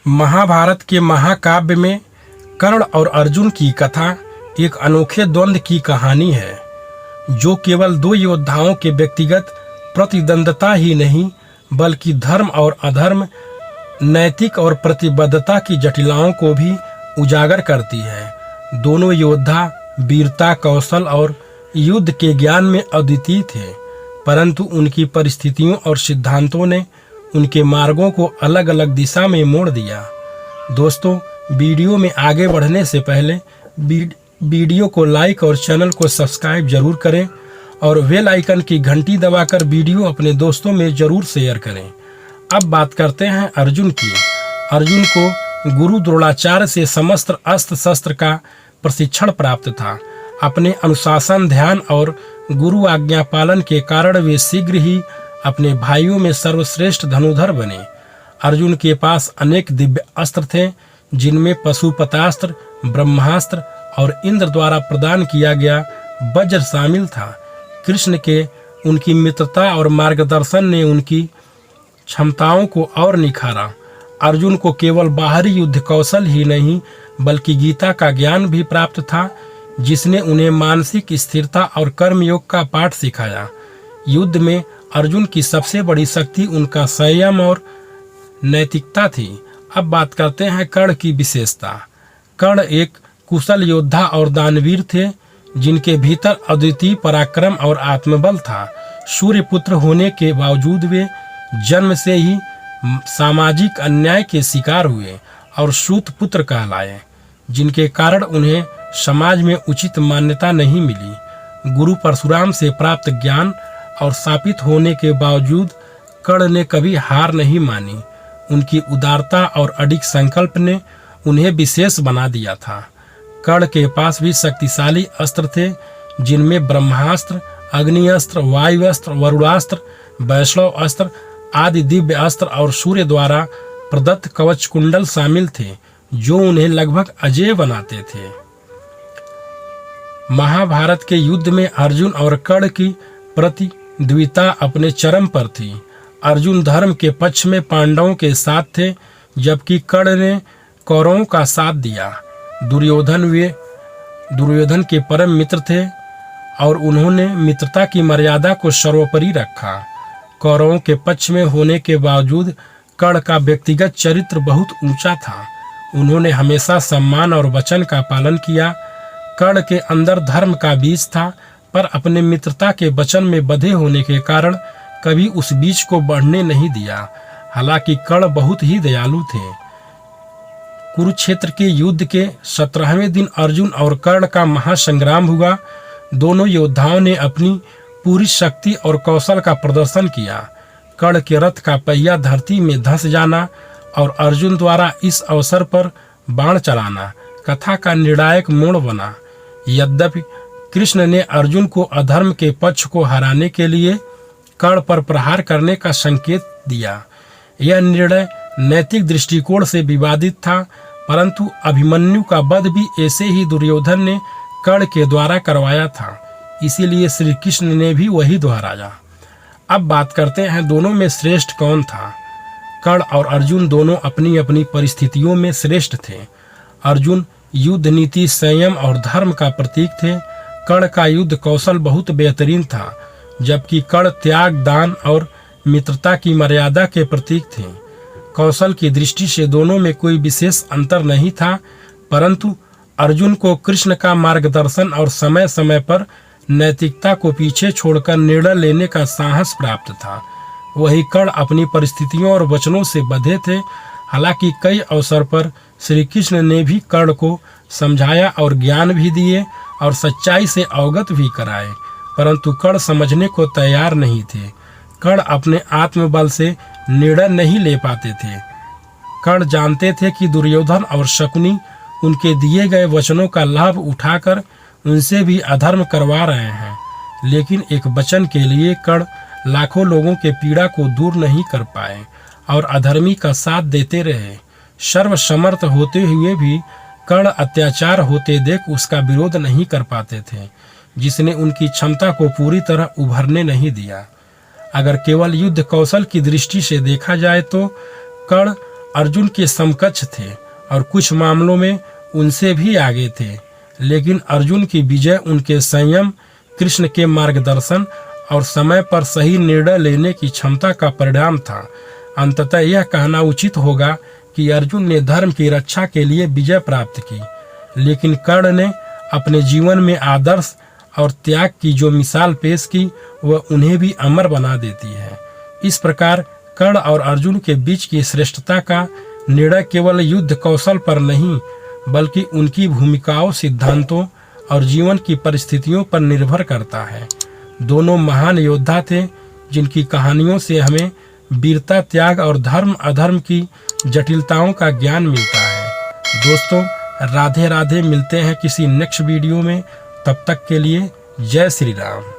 महाभारत के महाकाव्य में कर्ण और अर्जुन की कथा एक अनोखे द्वंद्व की कहानी है, जो केवल दो योद्धाओं के व्यक्तिगत प्रतिद्वंद्विता ही नहीं बल्कि धर्म और अधर्म, नैतिक और प्रतिबद्धता की जटिलताओं को भी उजागर करती है। दोनों योद्धा वीरता, कौशल और युद्ध के ज्ञान में अद्वितीय थे, परंतु उनकी परिस्थितियों और सिद्धांतों ने उनके मार्गों को अलग अलग दिशा में मोड़ दिया। दोस्तों, वीडियो में आगे बढ़ने से पहले वीडियो को लाइक और चैनल को सब्सक्राइब जरूर करें और बेल आइकन की घंटी दबाकर वीडियो अपने दोस्तों में जरूर शेयर करें। अब बात करते हैं अर्जुन की। अर्जुन को गुरु द्रोणाचार्य से समस्त अस्त्र शस्त्र का प्रशिक्षण प्राप्त था। अपने अनुशासन, ध्यान और गुरु आज्ञा पालन के कारण वे शीघ्र ही अपने भाइयों में सर्वश्रेष्ठ धनुधर बने। अर्जुन के पास अनेक दिव्य अस्त्र थे, जिनमें पशुपतास्त्र, ब्रह्मास्त्र और इंद्र द्वारा प्रदान किया गया वज्र शामिल था। कृष्ण के उनकी मित्रता और मार्गदर्शन ने उनकी क्षमताओं को और निखारा। अर्जुन को केवल बाहरी युद्ध कौशल ही नहीं बल्कि गीता का ज्ञान भी प्राप्त था, जिसने उन्हें मानसिक स्थिरता और कर्मयोग का पाठ सिखाया। युद्ध में अर्जुन की सबसे बड़ी शक्ति उनका संयम और नैतिकता थी। अब बात करते हैं कर्ण की विशेषता। कर्ण एक कुशल योद्धा और दानवीर थे, जिनके भीतर अद्वितीय पराक्रम और आत्मबल था। सूर्य पुत्र होने के बावजूद वे जन्म से ही सामाजिक अन्याय के शिकार हुए और सूत पुत्र कहलाए, जिनके कारण उन्हें समाज में उचित मान्यता नहीं मिली। गुरु परशुराम से प्राप्त ज्ञान और शापित होने के बावजूद कर्ण ने कभी हार नहीं मानी। उनकी उदारता और अडिग संकल्प ने उन्हें विशेष बना दिया था। कर्ण के पास भी शक्तिशाली अस्त्र थे, जिनमें ब्रह्मास्त्र, अग्निअस्त्र, वायुअस्त्र, वरुणास्त्र, वैष्णव अस्त्र आदि दिव्य अस्त्र और सूर्य द्वारा प्रदत्त कवच कुंडल शामिल थे, जो उन्हें लगभग अजेय बनाते थे। महाभारत के युद्ध में अर्जुन और कर्ण की प्रतिद्वंद्विता अपने चरम पर थी। अर्जुन धर्म के पक्ष में पांडवों के साथ थे, जबकि कर्ण ने कौरवों का साथ दिया। दुर्योधन के परम मित्र थे और उन्होंने मित्रता की मर्यादा को सर्वोपरि रखा। कौरवों के पक्ष में होने के बावजूद कर्ण का व्यक्तिगत चरित्र बहुत ऊंचा था। उन्होंने हमेशा सम्मान और वचन का पालन किया। कर्ण के अंदर धर्म का बीज था, पर अपने मित्रता के वचन में बंधे होने के कारण कभी उस बीज को बढ़ने नहीं दिया। हालांकि कर्ण बहुत ही दयालु थे। कुरुक्षेत्र के युद्ध के 17वें दिन अर्जुन और कर्ण का महासंग्राम हुआ। दोनों योद्धाओं ने अपनी पूरी शक्ति और कौशल का प्रदर्शन किया। कर्ण के रथ का पहिया धरती में धंस जाना और अर्जुन द्वारा इस अवसर पर बाण चलाना कथा का निर्णायक मोड़ बना। यद्यपि कृष्ण ने अर्जुन को अधर्म के पक्ष को हराने के लिए कर्ण पर प्रहार करने का संकेत दिया। यह निर्णय नैतिक दृष्टिकोण से विवादित था, परंतु अभिमन्यु का वध भी ऐसे ही दुर्योधन ने कर्ण के द्वारा करवाया था, इसीलिए श्री कृष्ण ने भी वही दोहराया। अब बात करते हैं दोनों में श्रेष्ठ कौन था। कर्ण और अर्जुन दोनों अपनी अपनी परिस्थितियों में श्रेष्ठ थे। अर्जुन युद्ध नीति, संयम और धर्म का प्रतीक थे। कर्ण का युद्ध कौशल बहुत बेहतरीन था, जबकि कर्ण त्याग, दान और मित्रता की मर्यादा के प्रतीक थे। कौशल की दृष्टि से दोनों में कोई विशेष अंतर नहीं था, परंतु अर्जुन को कृष्ण का मार्गदर्शन और समय समय पर नैतिकता को पीछे छोड़कर निर्णय लेने का साहस प्राप्त था। वही कर्ण अपनी परिस्थितियों और वचनों से बंधे थे। हालांकि कई अवसर पर श्री कृष्ण ने भी कर्ण को समझाया और ज्ञान भी दिए और सच्चाई से अवगत भी कराए, परंतु कर्ण समझने को तैयार नहीं थे। कर्ण अपने आत्मबल से निर्णय नहीं ले पाते थे। कर्ण जानते थे कि दुर्योधन और शकुनी उनके दिए गए वचनों का लाभ उठाकर उनसे भी अधर्म करवा रहे हैं, लेकिन एक वचन के लिए कर्ण लाखों लोगों के पीड़ा को दूर नहीं कर पाए और अधर्मी का साथ देते रहे। सर्वसमर्थ होते हुए भी कर्ण अत्याचार होते देख उसका विरोध नहीं कर पाते थे, जिसने उनकी क्षमता को पूरी तरह उभरने नहीं दिया। अगर केवल युद्ध कौशल की दृष्टि से देखा जाए तो कर्ण अर्जुन के समकक्ष थे और कुछ मामलों में उनसे भी आगे थे, लेकिन अर्जुन की विजय उनके संयम, कृष्ण के मार्गदर्शन और समय पर सही निर्णय लेने की क्षमता का परिणाम था। अंततः यह कहना उचित होगा कि अर्जुन ने धर्म की रक्षा के लिए विजय प्राप्त की, लेकिन कर्ण ने अपने जीवन में आदर्श और त्याग की जो मिसाल पेश की वह उन्हें भी अमर बना देती है। इस प्रकार कर्ण और अर्जुन के बीच की श्रेष्ठता का निर्णय केवल युद्ध कौशल पर नहीं बल्कि उनकी भूमिकाओं, सिद्धांतों और जीवन की परिस्थितियों पर निर्भर करता है। दोनों महान योद्धा थे जिनकी कहानियों से हमें वीरता, त्याग और धर्म अधर्म की जटिलताओं का ज्ञान मिलता है। दोस्तों, राधे राधे। मिलते हैं किसी नेक्स्ट वीडियो में। तब तक के लिए जय श्री राम।